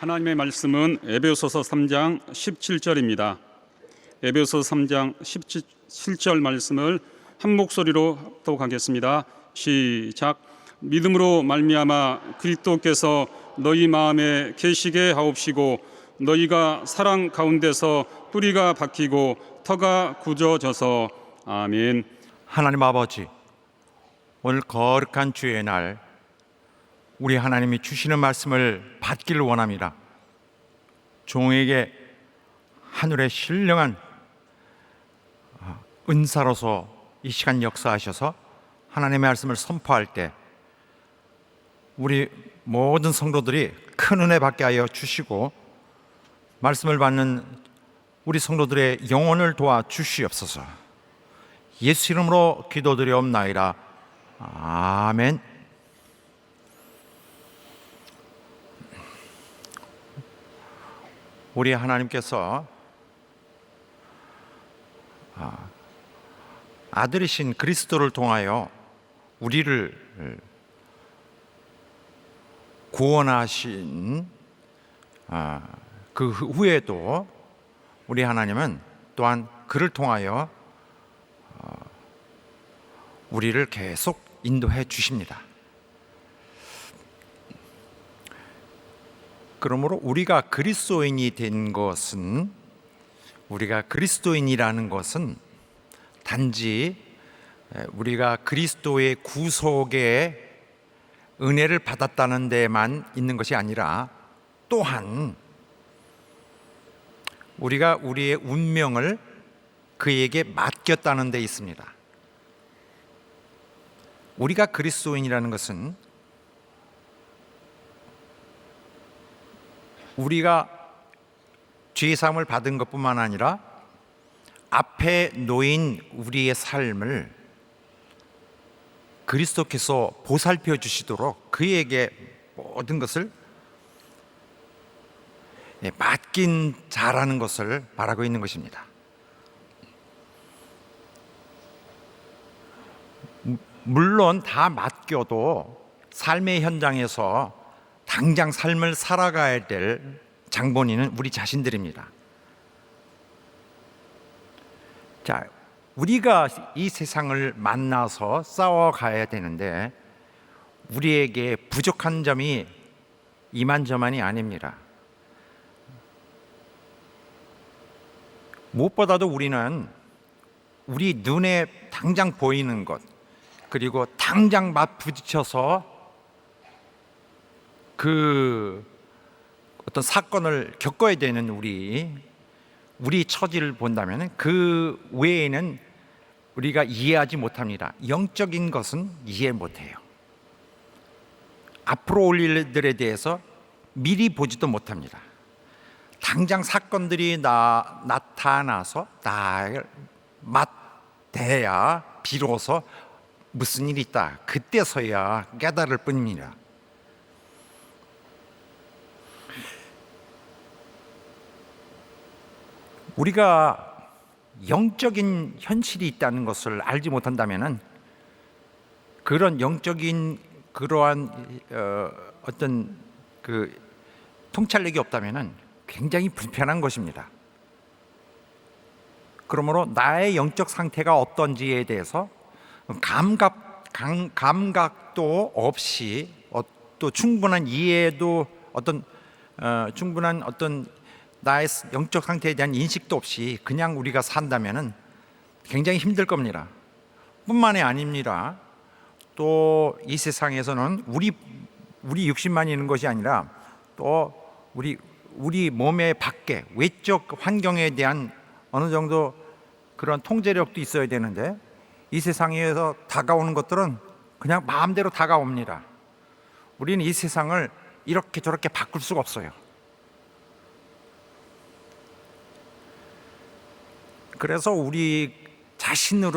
하나님의 말씀은 에베소서 3장 17절입니다. 에베소서 3장 17절 말씀을 한 목소리로 합독하겠습니다. 시작. 믿음으로 말미암아 그리스도께서 너희 마음에 계시게 하옵시고 너희가 사랑 가운데서 뿌리가 박히고 터가 굳어져서. 아멘. 하나님 아버지, 오늘 거룩한 주의 날 우리 하나님이 주시는 말씀을 받기를 원합니다. 종에게 하늘의 신령한 은사로서 이 시간 역사하셔서 하나님의 말씀을 선포할 때 우리 모든 성도들이 큰 은혜 받게 하여 주시고 말씀을 받는 우리 성도들의 영혼을 도와 주시옵소서. 예수 이름으로 기도드리옵나이다. 아멘. 우리 하나님께서 아들이신 그리스도를 통하여 우리를 구원하신 그 후에도 우리 하나님은 또한 그를 통하여 우리를 계속 인도해 주십니다. 그러므로 우리가 그리스도인이 된 것은, 우리가 그리스도인이라는 것은 단지 우리가 그리스도의 구속의 은혜를 받았다는 데만 있는 것이 아니라 또한 우리가 우리의 운명을 그에게 맡겼다는 데 있습니다. 우리가 그리스도인이라는 것은 우리가 죄사함을 받은 것뿐만 아니라 앞에 놓인 우리의 삶을 그리스도께서 보살펴 주시도록 그에게 모든 것을 맡긴 자라는 것을 말하고 있는 것입니다. 물론 다 맡겨도 삶의 현장에서 당장 삶을 살아가야 될 장본인은 우리 자신들입니다. 자, 우리가 이 세상을 만나서 싸워가야 되는데 우리에게 부족한 점이 이만저만이 아닙니다. 무엇보다도 우리는 우리 눈에 당장 보이는 것, 그리고 당장 맞부딪혀서 그 어떤 사건을 겪어야 되는 우리 처지를 본다면 그 외에는 우리가 이해하지 못합니다. 영적인 것은 이해 못해요. 앞으로 올 일들에 대해서 미리 보지도 못합니다. 당장 사건들이 나타나서 나를 맞대야 비로소 무슨 일이 있다, 그때서야 깨달을 뿐입니다. 우리가 영적인 현실이 있다는 것을 알지 못한다면 그런 영적인 그러한 어떤 그 통찰력이 없다면 굉장히 불편한 것입니다. 그러므로 나의 영적 상태가 어떤지에 대해서 감각도 없이 또 충분한 이해도 충분한 나의 영적 상태에 대한 인식도 없이 그냥 우리가 산다면은 굉장히 힘들 겁니다. 뿐만이 아닙니다. 또 이 세상에서는 우리 육신만 있는 것이 아니라 또 우리 몸의 밖에 외적 환경에 대한 어느 정도 그런 통제력도 있어야 되는데 이 세상에서 다가오는 것들은 그냥 마음대로 다가옵니다. 우리는 이 세상을 이렇게 저렇게 바꿀 수가 없어요. 그래서 우리 자신의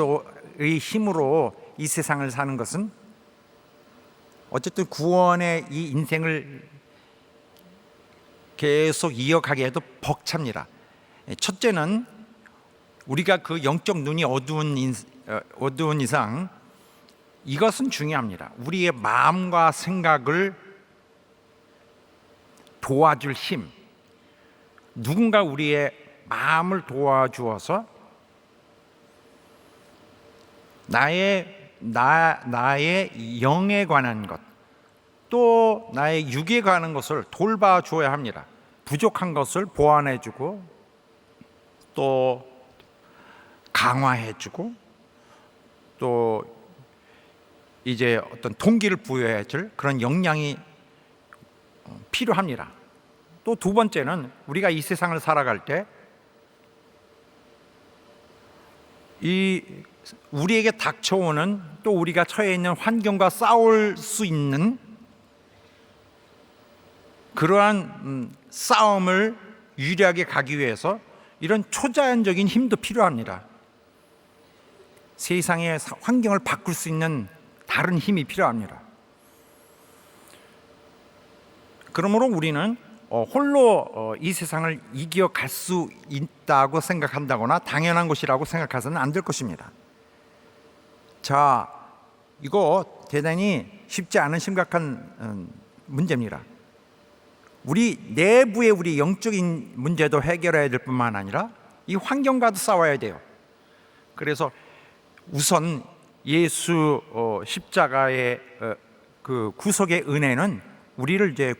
힘으로 이 세상을 사는 것은 어쨌든 구원의 이 인생을 계속 이어가게 해도 벅찹니다. 첫째는 우리가 그 영적 눈이 어두운 이상 이것은 중요합니다. 우리의 마음과 생각을 도와줄 힘, 누군가 우리의 마음을 도와주어서 나의 영에 관한 것, 또 나의 육에 관한 것을 돌봐줘야 합니다. 부족한 것을 보완해주고 또 강화해주고 또 이제 어떤 동기를 부여해줄 그런 역량이 필요합니다. 또 두 번째는 우리가 이 세상을 살아갈 때 이 우리에게 닥쳐오는 또 우리가 처해 있는 환경과 싸울 수 있는 그러한 싸움을 유리하게 가기 위해서 이런 초자연적인 힘도 필요합니다. 세상의 환경을 바꿀 수 있는 다른 힘이 필요합니다. 그러므로 우리는 홀로 이 세상을 이겨갈 수 있다고 생각한다거나 당연한 것이라고 생각해서는 안 될 것입니다. 자, 이거 대단히 쉽지 않은 심각한 문제입니다. 우리 내부의 우리 영적인 문제도 해결해야 될 뿐만 아니라 이 환경과도 싸워야 돼요. 그래서 우선 예수 십자가의 그 구속의 은혜는 우리를 이제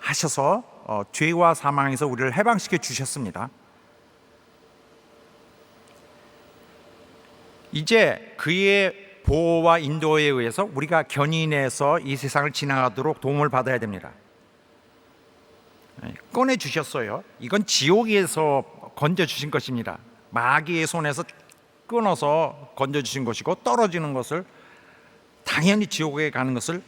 구속하셔서 죄와 사망에서 우리를 해방시켜 주셨습니다. 이제 그의 보호와 인도에 의해서 우리가 견인해서 이 세상을 지나가도록 도움을 받아야 됩니다. 꺼내 주셨어요. 이건 지옥에서 건져 주신 것입니다. 마귀의 손에서 끊어서 건져 주신 것이고, 떨어지는 것을 당연히 지옥에 가는 것을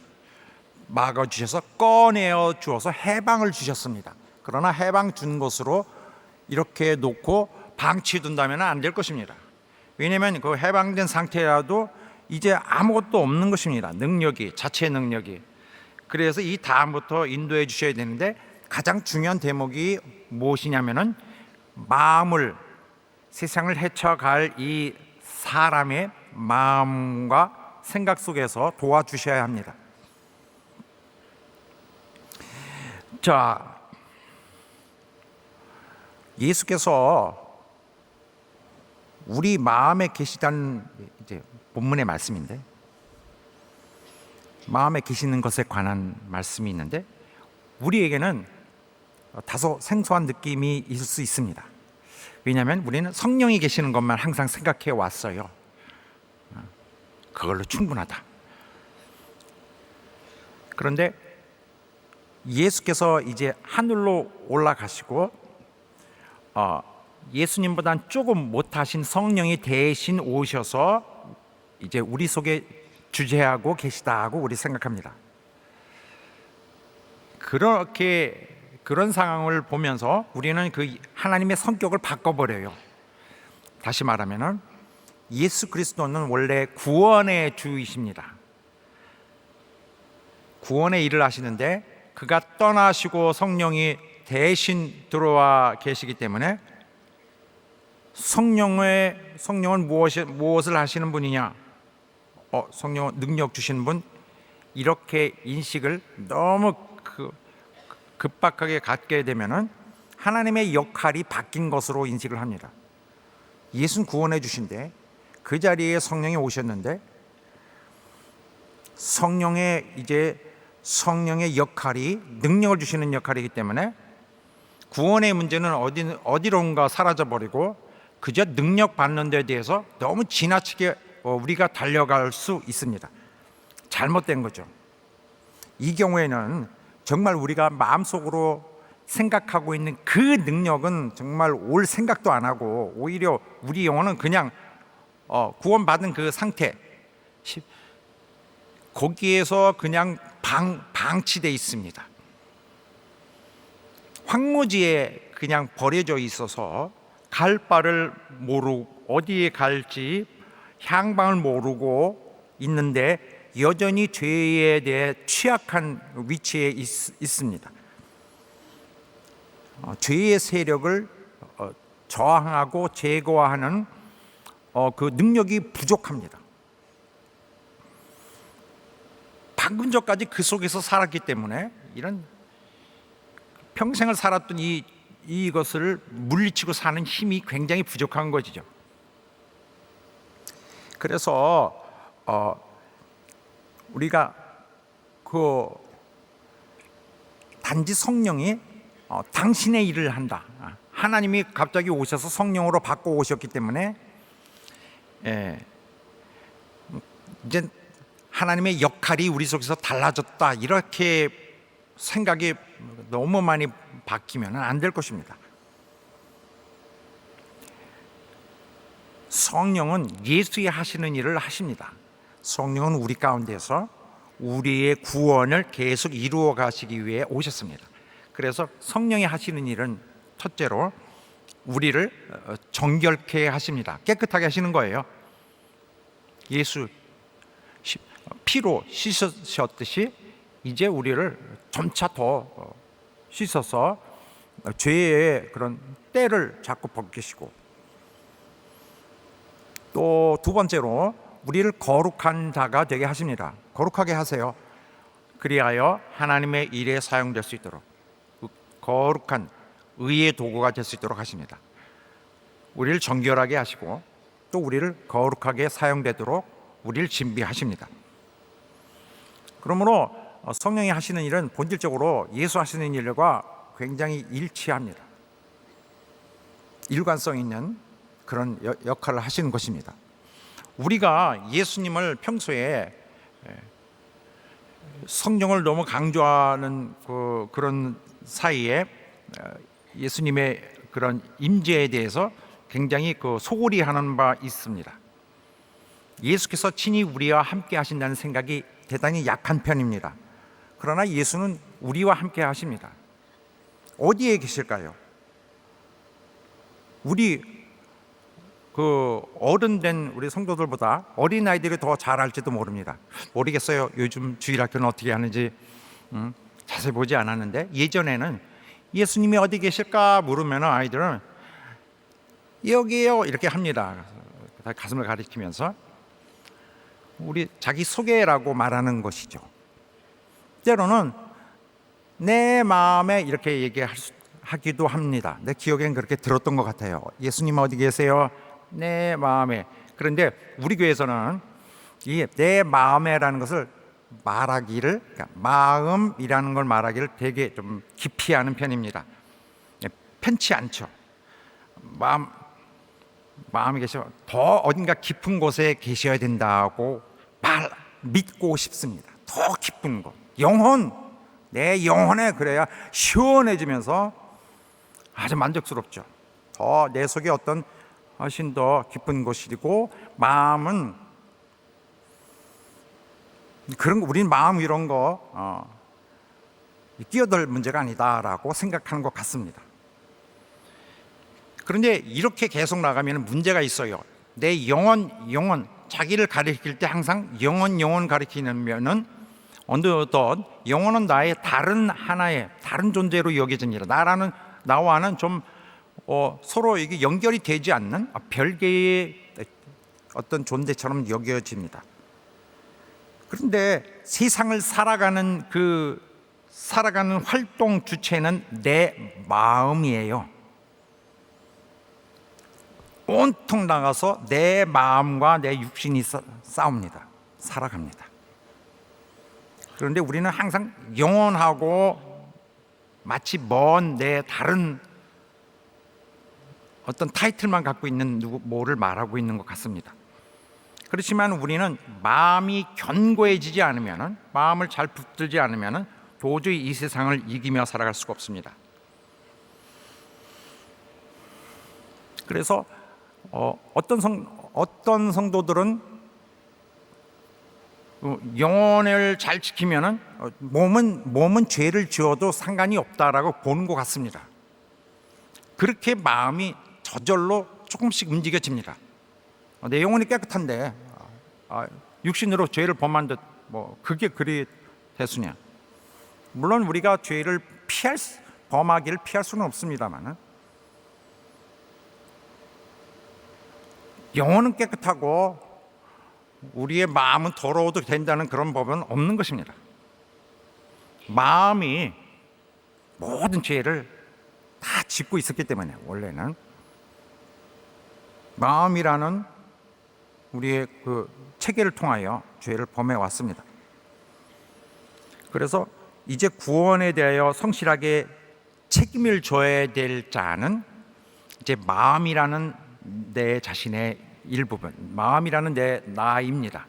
막아 주셔서 꺼내어 주어서 해방을 주셨습니다. 그러나 해방 준 것으로 이렇게 놓고 방치해둔다면 안 될 것입니다. 왜냐하면 그 해방된 상태라도 이제 아무것도 없는 것입니다. 능력이, 자체 능력이. 그래서 이 다음부터 인도해 주셔야 되는데, 가장 중요한 대목이 무엇이냐면은 마음을, 세상을 헤쳐갈 이 사람의 마음과 생각 속에서 도와주셔야 합니다. 자, 예수께서 우리 마음에 계시다는 이제 본문의 말씀인데, 마음에 계시는 것에 관한 말씀이 있는데, 우리에게는 다소 생소한 느낌이 있을 수 있습니다. 왜냐하면 우리는 성령이 계시는 것만 항상 생각해 왔어요. 그걸로 충분하다. 그런데 예수께서 이제 하늘로 올라가시고 예수님보다는 조금 못하신 성령이 대신 오셔서 이제 우리 속에 주재하고 계시다고 우리 생각합니다. 그런 상황을 보면서 우리는 그 하나님의 성격을 바꿔버려요. 다시 말하면은 예수 그리스도는 원래 구원의 주이십니다. 구원의 일을 하시는데 그가 떠나시고 성령이 대신 들어와 계시기 때문에 성령은 무엇을 하시는 분이냐? 성령은 능력 주시는 분. 이렇게 인식을 너무 급박하게 갖게 되면은 하나님의 역할이 바뀐 것으로 인식을 합니다. 예수는 구원해 주신데 그 자리에 성령이 오셨는데, 성령의 역할이 능력을 주시는 역할이기 때문에 구원의 문제는 어디론가 사라져 버리고 그저 능력 받는 데 대해서 너무 지나치게 우리가 달려갈 수 있습니다. 잘못된 거죠. 이 경우에는 정말 우리가 마음속으로 생각하고 있는 그 능력은 정말 올 생각도 안 하고, 오히려 우리 영혼은 그냥 구원받은 그 상태, 거기에서 그냥 방치되어 있습니다. 황무지에 그냥 버려져 있어서 갈 바를 모르고 어디에 갈지 향방을 모르고 있는데 여전히 죄에 대해 취약한 위치에 있습니다. 죄의 세력을 저항하고 제거하는 그 능력이 부족합니다. 방금 전까지 그 속에서 살았기 때문에 이런 평생을 살았던 이것을 물리치고 사는 힘이 굉장히 부족한 것이죠. 그래서 우리가 그 단지 성령이 당신의 일을 한다. 하나님이 갑자기 오셔서 성령으로 바꿔 오셨기 때문에 이제 하나님의 역할이 우리 속에서 달라졌다, 이렇게 생각이 너무 많이 바뀌면 안 될 것입니다. 성령은 예수의 하시는 일을 하십니다. 성령은 우리 가운데서 우리의 구원을 계속 이루어 가시기 위해 오셨습니다. 그래서 성령이 하시는 일은 첫째로 우리를 정결케 하십니다. 깨끗하게 하시는 거예요. 예수 피로 씻으셨듯이 이제 우리를 점차 더 씻어서 죄의 그런 때를 자꾸 벗기시고, 또 두 번째로 우리를 거룩한 자가 되게 하십니다. 거룩하게 하세요. 그리하여 하나님의 일에 사용될 수 있도록, 거룩한 의의 도구가 될 수 있도록 하십니다. 우리를 정결하게 하시고 또 우리를 거룩하게 사용되도록 우리를 준비하십니다. 그러므로 성령이 하시는 일은 본질적으로 예수 하시는 일과 굉장히 일치합니다. 일관성 있는 그런 역할을 하시는 것입니다. 우리가 예수님을 평소에 성령을 너무 강조하는 그런 사이에 예수님의 그런 임재에 대해서 굉장히 소홀히하는 바 있습니다. 예수께서 친히 우리와 함께 하신다는 생각이 대단히 약한 편입니다. 그러나 예수는 우리와 함께 하십니다. 어디에 계실까요? 우리 어른된 우리 성도들보다 어린아이들이 더 잘 알지도 모르겠어요. 요즘 주일학교는 어떻게 하는지 자세히 보지 않았는데, 예전에는 예수님이 어디 계실까 물으면 아이들은 여기요 이렇게 합니다. 가슴을 가리키면서 우리 자기 소개라고 말하는 것이죠. 때로는 내 마음에 이렇게 얘기하기도 합니다. 내 기억엔 그렇게 들었던 것 같아요. 예수님 어디 계세요? 내 마음에. 그런데 우리 교회에서는 이 내 마음에라는 것을 말하기를, 그러니까 마음이라는 걸 말하기를 되게 좀 깊이 하는 편입니다. 편치 않죠. 마음이 계셔 더 어딘가 깊은 곳에 계셔야 된다고 믿고 싶습니다. 더 깊은 곳, 영혼, 내 영혼에 그래야 시원해지면서 아주 만족스럽죠. 더 내 속에 어떤 훨씬 더 깊은 곳이고, 마음은 그런 거, 우리는 마음 이런 거 끼어들 문제가 아니다라고 생각하는 것 같습니다. 그런데 이렇게 계속 나가면 문제가 있어요. 내 영혼, 자기를 가리킬 때 항상 영혼 가리키면은 어느덧 영혼은 나의 다른 하나의 다른 존재로 여겨집니다. 나와는 좀 서로 이게 연결이 되지 않는 별개의 어떤 존재처럼 여겨집니다. 그런데 세상을 살아가는 활동 주체는 내 마음이에요. 온통 나가서 내 마음과 내 육신이 싸웁니다. 살아갑니다. 그런데 우리는 항상 영혼하고 마치 먼 내 다른 어떤 타이틀만 갖고 있는 뭐를 말하고 있는 것 같습니다. 그렇지만 우리는 마음이 견고해지지 않으면, 마음을 잘 붙들지 않으면 도저히 이 세상을 이기며 살아갈 수가 없습니다. 그래서 어떤 성도들은 영혼을 잘 지키면은 몸은 죄를 지어도 상관이 없다라고 보는 것 같습니다. 그렇게 마음이 저절로 조금씩 움직여집니다. 내 영혼이 깨끗한데 육신으로 죄를 범한 듯 그게 그리 대수냐? 물론 우리가 죄를 범하기를 피할 수는 없습니다만, 영혼은 깨끗하고 우리의 마음은 더러워도 된다는 그런 법은 없는 것입니다. 마음이 모든 죄를 다 짓고 있었기 때문에 원래는 마음이라는 우리의 그 체계를 통하여 죄를 범해 왔습니다. 그래서 이제 구원에 대하여 성실하게 책임을 져야 될 자는 이제 마음이라는 내 자신의 일부분, 마음이라는 내 나입니다.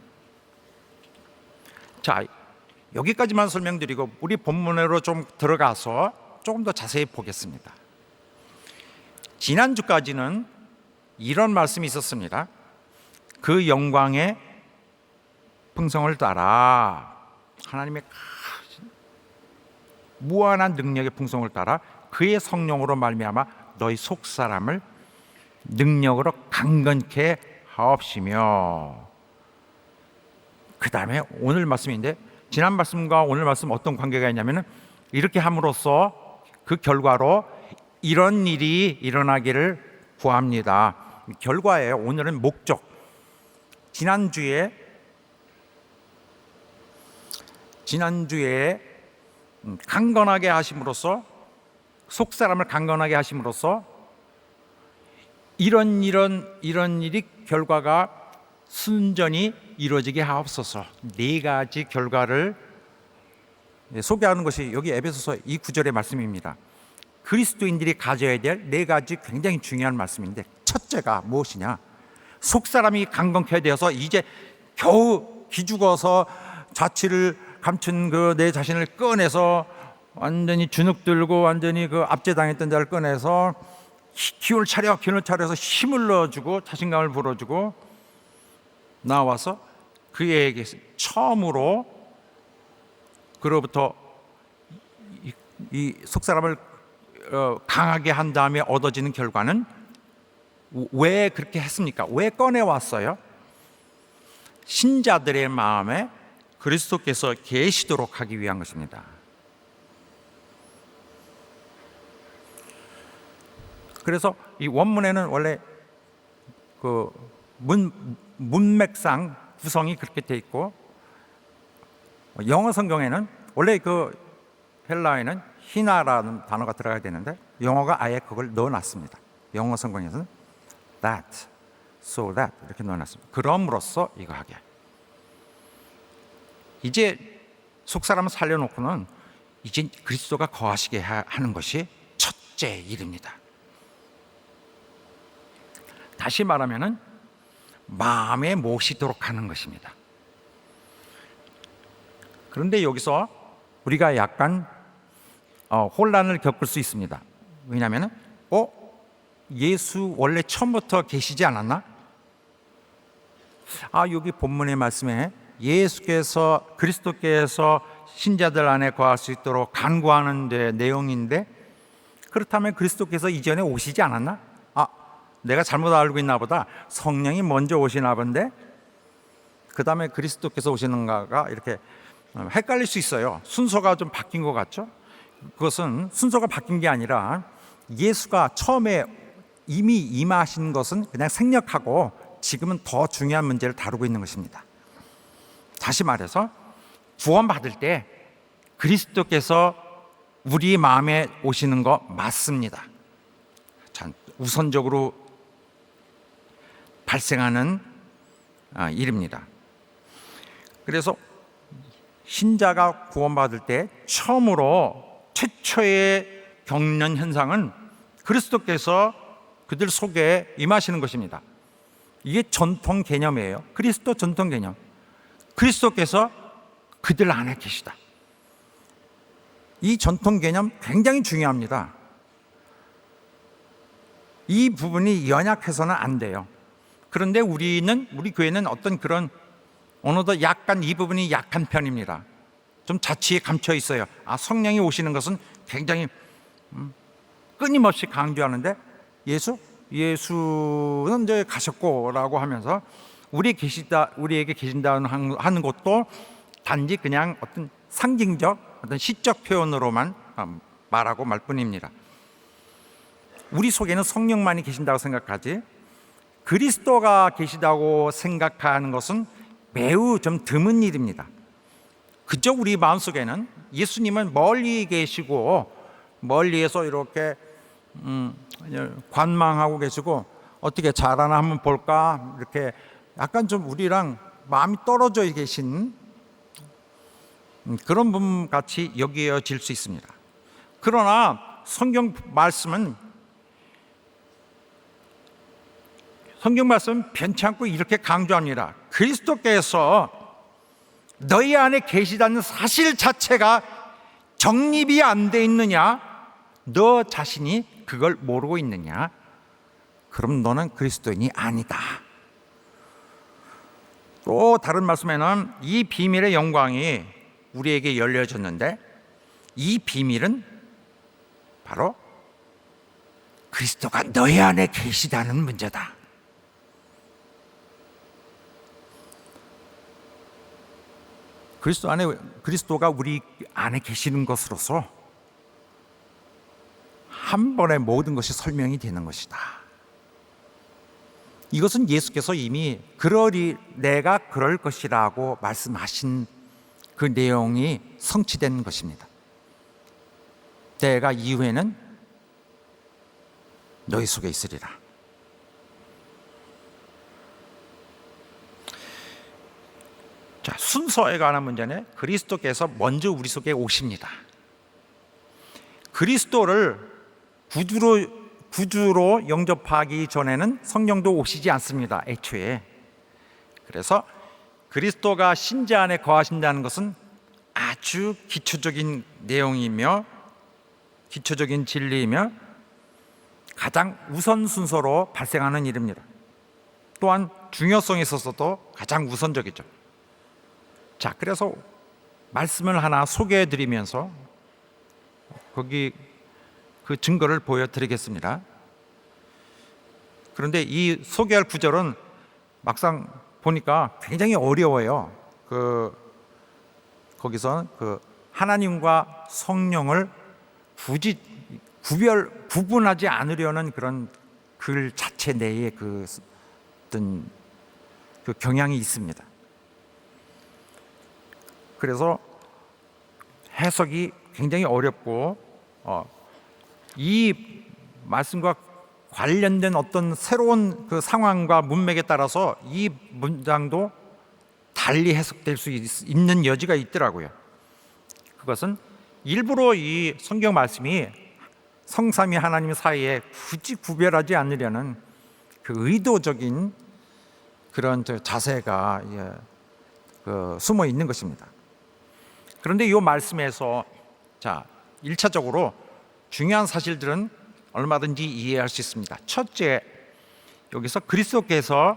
자, 여기까지만 설명드리고 우리 본문으로 좀 들어가서 조금 더 자세히 보겠습니다. 지난주까지는 이런 말씀이 있었습니다. 그 영광의 풍성을 따라, 하나님의 무한한 능력의 풍성을 따라 그의 성령으로 말미암아 너희 속사람을 능력으로 강건케 하옵시며, 그 다음에 오늘 말씀인데, 지난 말씀과 오늘 말씀 어떤 관계가 있냐면 이렇게 함으로써 그 결과로 이런 일이 일어나기를 구합니다. 결과예요. 오늘은 목적. 지난주에 강건하게 하심으로써, 속사람을 강건하게 하심으로써 이런 일이 결과가 순전히 이루어지게 하옵소서. 네 가지 결과를 소개하는 것이 여기 에베소서 2:9절의 말씀입니다. 그리스도인들이 가져야 될 네 가지 굉장히 중요한 말씀인데, 첫째가 무엇이냐? 속사람이 강건케 되어서 이제 겨우 기죽어서 자취를 감춘 그 내 자신을 꺼내서 완전히 주눅 들고 완전히 그 압제당했던 자를 꺼내서 기운을 차려서 힘을 넣어주고 자신감을 불어주고 나와서 그에게 처음으로 그로부터 이 속사람을 강하게 한 다음에 얻어지는 결과는 왜 그렇게 했습니까? 왜 꺼내왔어요? 신자들의 마음에 그리스도께서 계시도록 하기 위한 것입니다. 그래서 이 원문에는 원래 그 문맥상 구성이 그렇게 돼 있고, 영어 성경에는 원래 그 헬라어에는 히나라는 단어가 들어가야 되는데 영어가 아예 그걸 넣어놨습니다. 영어 성경에서는 that, so that 이렇게 넣어놨습니다. 그럼으로써 이거 하게. 이제 속사람을 살려놓고는 이제 그리스도가 거하시게 하는 것이 첫째 일입니다. 다시 말하면은 마음에 모시도록 하는 것입니다. 그런데 여기서 우리가 약간 혼란을 겪을 수 있습니다. 왜냐하면 예수 원래 처음부터 계시지 않았나? 여기 본문의 말씀에 그리스도께서 신자들 안에 거할 수 있도록 간구하는 내용인데, 그렇다면 그리스도께서 이전에 오시지 않았나? 내가 잘못 알고 있나 보다. 성령이 먼저 오시나 본데 그 다음에 그리스도께서 오시는가가 이렇게 헷갈릴 수 있어요. 순서가 좀 바뀐 것 같죠? 그것은 순서가 바뀐 게 아니라 예수가 처음에 이미 임하신 것은 그냥 생략하고 지금은 더 중요한 문제를 다루고 있는 것입니다. 다시 말해서 구원받을 때 그리스도께서 우리 마음에 오시는 거 맞습니다. 우선적으로 발생하는 일입니다. 그래서 신자가 구원받을 때 최초의 겪는 현상은 그리스도께서 그들 속에 임하시는 것입니다. 이게 전통 개념이에요. 그리스도 전통 개념. 그리스도께서 그들 안에 계시다. 이 전통 개념 굉장히 중요합니다. 이 부분이 연약해서는 안 돼요. 그런데 우리 교회는 어떤 그런 어느덧 약간 이 부분이 약한 편입니다. 좀 자취에 감춰 있어요. 성령이 오시는 것은 굉장히 끊임없이 강조하는데 예수는 이제 가셨고라고 하면서 우리에게 계신다는 하는 것도 단지 그냥 어떤 상징적, 어떤 시적 표현으로만 말하고 말 뿐입니다. 우리 속에는 성령만이 계신다고 생각하지 그리스도가 계시다고 생각하는 것은 매우 좀 드문 일입니다. 그저 우리 마음속에는 예수님은 멀리 계시고 멀리에서 이렇게 관망하고 계시고 어떻게 잘하나 한번 볼까 이렇게 약간 좀 우리랑 마음이 떨어져 계신 그런 분 같이 여겨질 수 있습니다. 그러나 성경 말씀은 변치 않고 이렇게 강조합니다. 그리스도께서 너희 안에 계시다는 사실 자체가 정립이 안 돼 있느냐? 너 자신이 그걸 모르고 있느냐? 그럼 너는 그리스도인이 아니다. 또 다른 말씀에는 이 비밀의 영광이 우리에게 열려졌는데 이 비밀은 바로 그리스도가 너희 안에 계시다는 문제다. 그리스도가 우리 안에 계시는 것으로서 한 번에 모든 것이 설명이 되는 것이다. 이것은 예수께서 이미 그러리 내가 그럴 것이라고 말씀하신 그 내용이 성취된 것입니다. 때가 이후에는 너희 속에 있으리라. 자, 순서에 관한 문제는 그리스도께서 먼저 우리 속에 오십니다. 그리스도를 구주로 영접하기 전에는 성령도 오시지 않습니다. 애초에. 그래서 그리스도가 신자 안에 거하신다는 것은 아주 기초적인 내용이며 기초적인 진리이며 가장 우선 순서로 발생하는 일입니다. 또한 중요성에 있어서도 가장 우선적이죠. 자, 그래서 말씀을 하나 소개해 드리면서 거기 그 증거를 보여드리겠습니다. 그런데 이 소개할 구절은 막상 보니까 굉장히 어려워요. 거기서 하나님과 성령을 굳이 구분하지 않으려는 그런 글 자체 내에 어떤 경향이 있습니다. 그래서 해석이 굉장히 어렵고 이 말씀과 관련된 어떤 새로운 그 상황과 문맥에 따라서 이 문장도 달리 해석될 수 있는 여지가 있더라고요. 그것은 일부러 이 성경 말씀이 성삼위 하나님 사이에 굳이 구별하지 않으려는 그 의도적인 그런 자세가 숨어 있는 것입니다. 그런데 이 말씀에서 자, 1차적으로 중요한 사실들은 얼마든지 이해할 수 있습니다. 첫째, 여기서 그리스도께서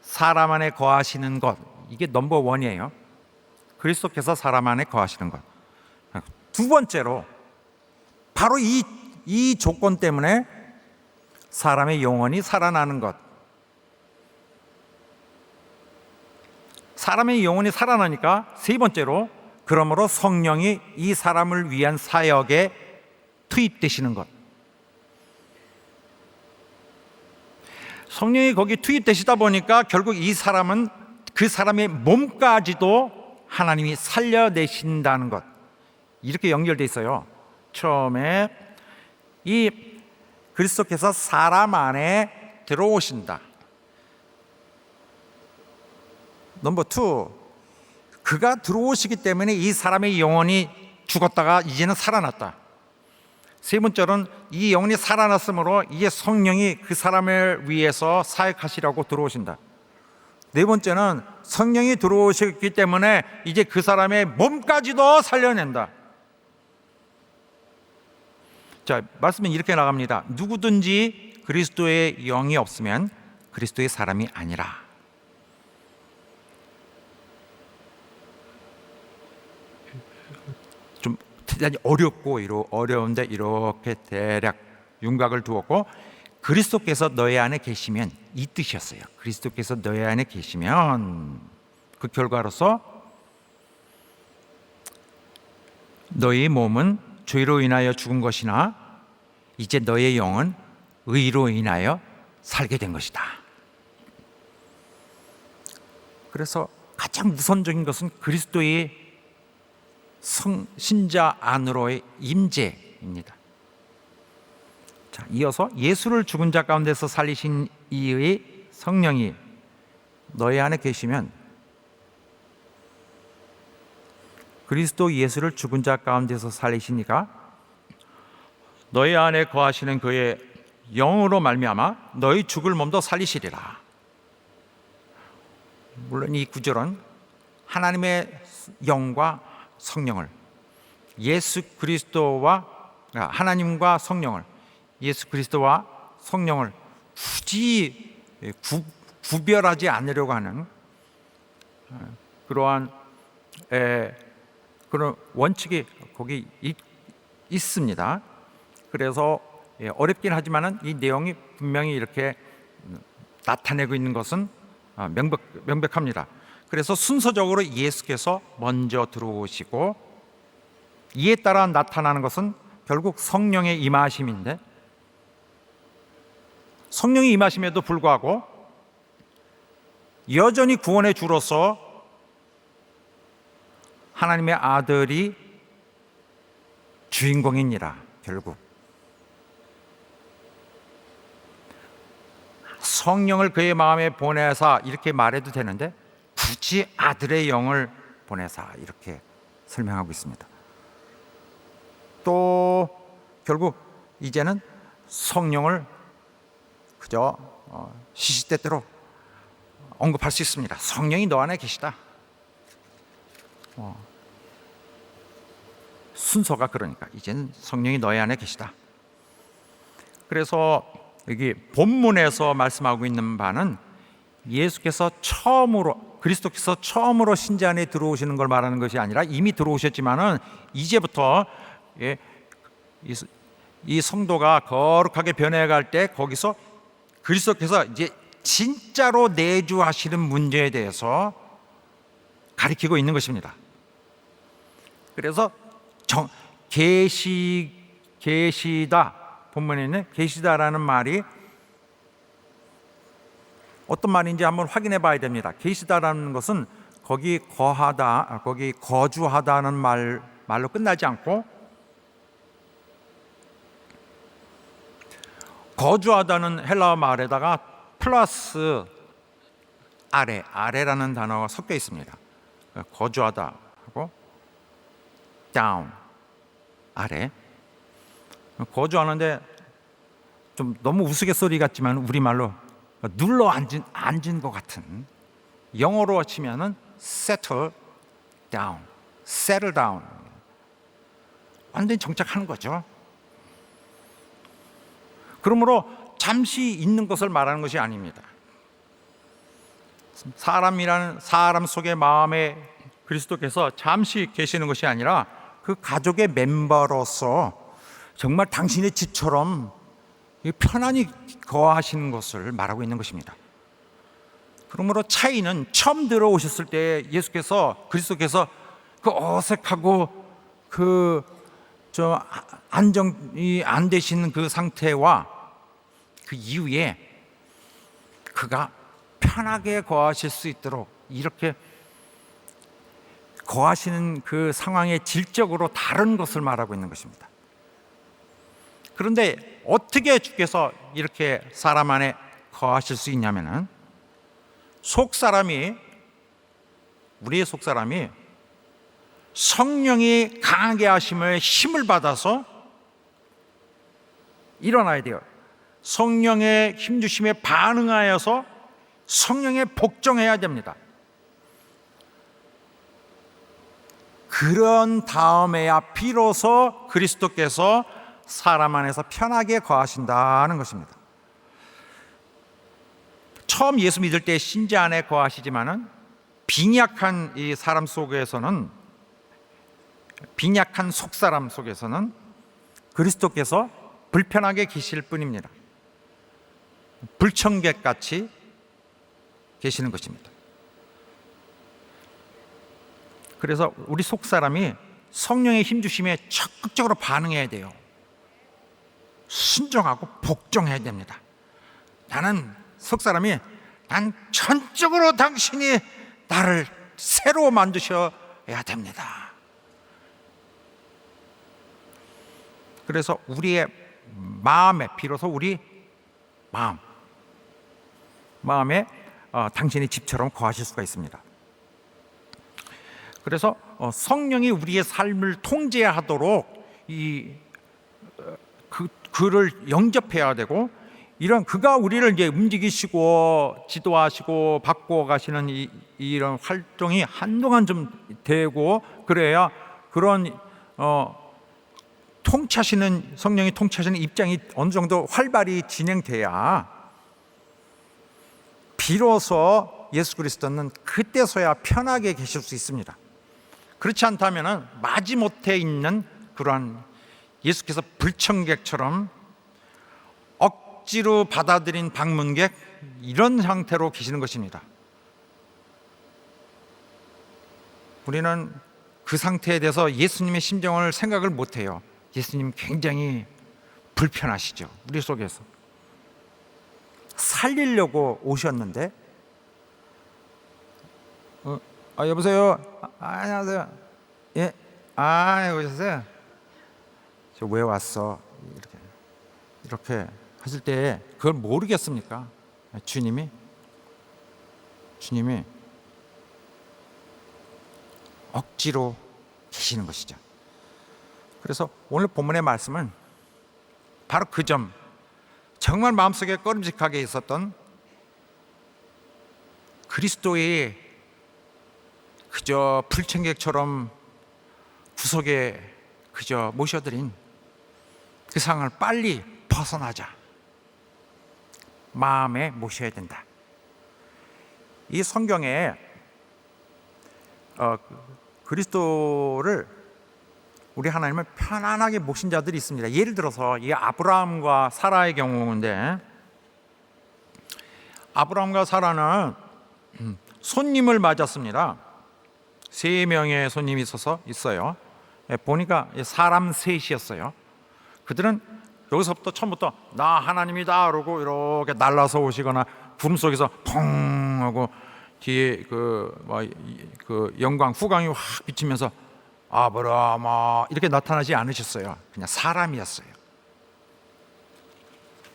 사람 안에 거하시는 것, 이게 넘버 원이에요. 그리스도께서 사람 안에 거하시는 것. 두 번째로 바로 이 조건 때문에 사람의 영혼이 살아나는 것. 사람의 영혼이 살아나니까 세 번째로 그러므로 성령이 이 사람을 위한 사역에 투입되시는 것. 성령이 거기 투입되시다 보니까 결국 이 사람은 그 사람의 몸까지도 하나님이 살려내신다는 것. 이렇게 연결돼 있어요. 처음에 이 그리스도께서 사람 안에 들어오신다. 넘버 2, 그가 들어오시기 때문에 이 사람의 영혼이 죽었다가 이제는 살아났다. 세 번째로는 이 영혼이 살아났으므로 이제 성령이 그 사람을 위해서 사역하시라고 들어오신다. 네 번째는 성령이 들어오셨기 때문에 이제 그 사람의 몸까지도 살려낸다. 자, 말씀은 이렇게 나갑니다. 누구든지 그리스도의 영이 없으면 그리스도의 사람이 아니라. 좀 대단히 어렵고 어려운데 이렇게 대략 윤곽을 두었고, 그리스도께서 너희 안에 계시면, 이 뜻이었어요. 그리스도께서 너희 안에 계시면 그 결과로서 너희 몸은 죄로 인하여 죽은 것이나 이제 너의 영은 의로 인하여 살게 된 것이다. 그래서 가장 우선적인 것은 그리스도의 신자 안으로의 임재, 계심입니다. 자, 이어서 예수를 죽은 자 가운데서 살리신 이의 성령이 너희 안에 계시면 그리스도 예수를 죽은 자 가운데서 살리신 이가 너희 안에 거하시는 그의 영으로 말미암아 너희 죽을 몸도 살리시리라. 물론 이 구절은 하나님의 영과 성령을 예수 그리스도와 하나님과 성령을 예수 그리스도와 성령을 굳이 구별하지 않으려고 하는 그러한 그런 원칙이 거기 있습니다. 그래서 어렵긴 하지만은 이 내용이 분명히 이렇게 나타내고 있는 것은 명백합니다. 그래서 순서적으로 예수께서 먼저 들어오시고 이에 따라 나타나는 것은 결국 성령의 임하심인데, 성령이 임하심에도 불구하고 여전히 구원의 주로서 하나님의 아들이 주인공이니라. 결국 성령을 그의 마음에 보내사 이렇게 말해도 되는데 굳이 아들의 영을 보내사 이렇게 설명하고 있습니다. 또 결국 이제는 성령을 그저 시시때때로 언급할 수 있습니다. 성령이 너 안에 계시다. 순서가 그러니까 이제는 성령이 너희 안에 계시다. 그래서 여기 본문에서 말씀하고 있는 바는 예수께서 그리스도께서 처음으로 신자 안에 들어오시는 걸 말하는 것이 아니라 이미 들어오셨지만은 이제부터 이 성도가 거룩하게 변해갈 때 거기서 그리스도께서 이제 진짜로 내주하시는 문제에 대해서 가리키고 있는 것입니다. 그래서 계시다, 본문에 있는 계시다라는 말이 어떤 말인지 한번 확인해 봐야 됩니다. 계시다라는 것은 거기 거하다, 거기 거주하다는 말로 끝나지 않고 거주하다는 헬라어 말에다가 플러스 아래라는 단어가 섞여 있습니다. 거주하다 하고 down, 아래. 거주하는데 좀 너무 우스갯소리 같지만 우리말로 눌러 앉은 것 같은, 영어로 치면은 settle down, settle down, 완전히 정착하는 거죠. 그러므로 잠시 있는 것을 말하는 것이 아닙니다. 사람 속의 마음에 그리스도께서 잠시 계시는 것이 아니라 그 가족의 멤버로서 정말 당신의 집처럼 편안히 거하시는 것을 말하고 있는 것입니다. 그러므로 차이는 처음 들어오셨을 때 그리스도께서 그 어색하고 안정이 안 되시는 그 상태와 그 이후에 그가 편하게 거하실 수 있도록 이렇게 거하시는 그 상황의 질적으로 다른 것을 말하고 있는 것입니다. 그런데 어떻게 주께서 이렇게 사람 안에 거하실 수 있냐면은 우리의 속사람이 성령이 강하게 하심을 힘을 받아서 일어나야 돼요. 성령의 힘주심에 반응하여서 성령에 복종해야 됩니다. 그런 다음에야 비로소 그리스도께서 사람 안에서 편하게 거하신다는 것입니다. 처음 예수 믿을 때 신자 안에 거하시지만은 빈약한 이 사람 속에서는, 빈약한 속사람 속에서는 그리스도께서 불편하게 계실 뿐입니다. 불청객같이 계시는 것입니다. 그래서 우리 속사람이 성령의 힘주심에 적극적으로 반응해야 돼요. 순종하고 복종해야 됩니다. 속사람이 난 전적으로 당신이 나를 새로 만드셔야 됩니다. 그래서 우리의 마음에, 비로소 우리 마음에 당신의 집처럼 거하실 수가 있습니다. 그래서 성령이 우리의 삶을 통제하도록 그를 영접해야 되고, 이런 그가 우리를 이제 움직이시고 지도하시고 바꾸어 가시는 이런 활동이 한동안 좀 되고, 그래야 그런 성령이 통치하시는 입장이 어느 정도 활발히 진행돼야 비로소 예수 그리스도는 그때서야 편하게 계실 수 있습니다. 그렇지 않다면 마지못해 있는 그러한 예수께서 불청객처럼 억지로 받아들인 방문객, 이런 상태로 계시는 것입니다. 우리는 그 상태에 대해서 예수님의 심정을 생각을 못해요. 예수님 굉장히 불편하시죠. 우리 속에서 살리려고 오셨는데, 여보세요. 안녕하세요. 예. 오셨어요? 저 왜 왔어? 이렇게 하실 때 그걸 모르겠습니까? 주님이 억지로 계시는 것이죠. 그래서 오늘 본문의 말씀은 바로 그 점, 정말 마음속에 꺼림직하게 있었던 그리스도의 그저 불청객처럼 구석에 그저 모셔드린 그 상황을 빨리 벗어나자, 마음에 모셔야 된다. 이 성경에 그리스도를, 우리 하나님을 편안하게 모신 자들이 있습니다. 예를 들어서 이 아브라함과 사라의 경우인데, 아브라함과 사라는 손님을 맞았습니다. 3명의 손님이 있어요. 보니까 사람 셋이었어요. 그들은 여기서부터 처음부터 나 하나님이다 그러고 이렇게 날라서 오시거나 구름 속에서 펑 하고 뒤에 그 영광 후광이 확 비치면서 아브라함아 이렇게 나타나지 않으셨어요. 그냥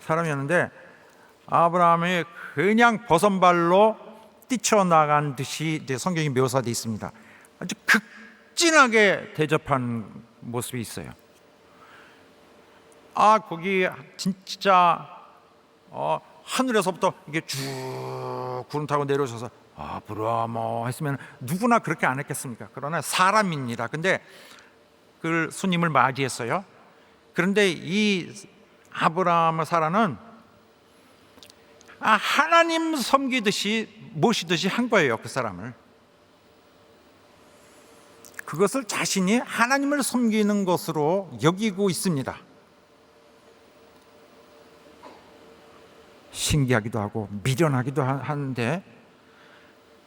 사람이었는데 아브라함이 그냥 버선발로 뛰쳐나간 듯이 이제 성경이 묘사되어 있습니다. 아주 극진하게 대접한 모습이 있어요. 거기 진짜 하늘에서부터 이게 쭉 구름 타고 내려오셔서 아브라함아 했으면 누구나 그렇게 안 했겠습니까? 그러나 사람입니다. 근데 그 손님을 맞이했어요. 그런데 이 아브라함과 사라는 하나님 모시듯이 한 거예요. 그 사람을. 그것을 자신이 하나님을 섬기는 것으로 여기고 있습니다. 신기하기도 하고 미련하기도 한데,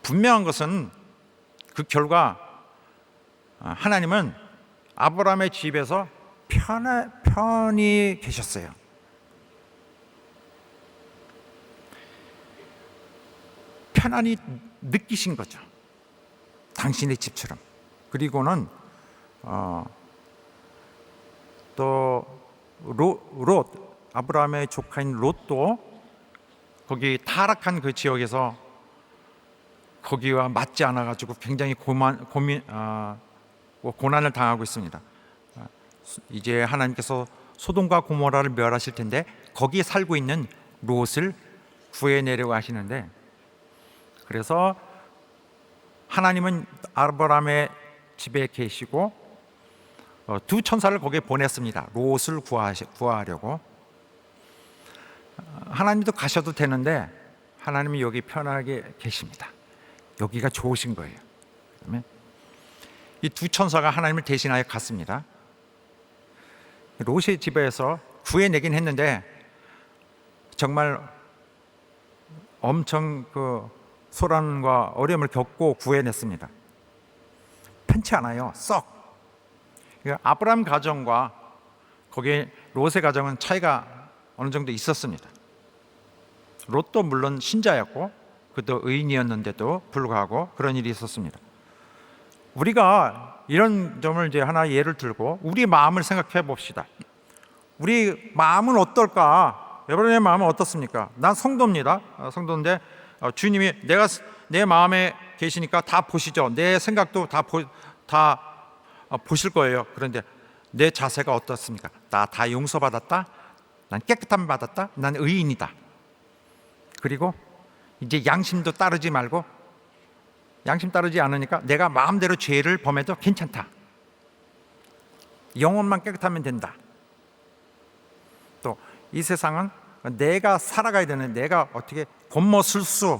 분명한 것은 그 결과 하나님은 아브라함의 집에서 편히 계셨어요. 편안히 느끼신 거죠. 당신의 집처럼. 그리고는 또 아브라함의 조카인 롯도 거기 타락한 그 지역에서 거기와 맞지 않아 가지고 굉장히 고난을 당하고 있습니다. 이제 하나님께서 소돔과 고모라를 멸하실 텐데 거기에 살고 있는 롯을 구해내려고 하시는데, 그래서 하나님은 아브라함의 집에 계시고 두 천사를 거기에 보냈습니다. 롯을 구하려고. 하나님도 가셔도 되는데 하나님이 여기 편하게 계십니다. 여기가 좋으신 거예요. 그러면 이 두 천사가 하나님을 대신하여 갔습니다. 롯의 집에서 구해내긴 했는데 정말 엄청 그 소란과 어려움을 겪고 구해냈습니다. 편치 않아요. 썩. 아브라함 가정과 거기에 롯의 가정은 차이가 어느 정도 있었습니다. 롯도 물론 신자였고 그도 의인이었는데도 불구하고 그런 일이 있었습니다. 우리가 이런 점을 이제 하나 예를 들고 우리 마음을 생각해 봅시다. 우리 마음은 어떨까? 여러분의 마음은 어떻습니까? 난 성도입니다. 성도인데 주님이 내 마음에 계시니까 다 보시죠. 내 생각도 다 보실 거예요. 그런데 내 자세가 어떻습니까? 나 다 용서받았다. 난 깨끗함 받았다. 난 의인이다. 그리고 이제 양심도 따르지 말고, 양심 따르지 않으니까 내가 마음대로 죄를 범해도 괜찮다. 영혼만 깨끗하면 된다. 또 이 세상은 내가 살아가야 되는, 내가 어떻게 권모술수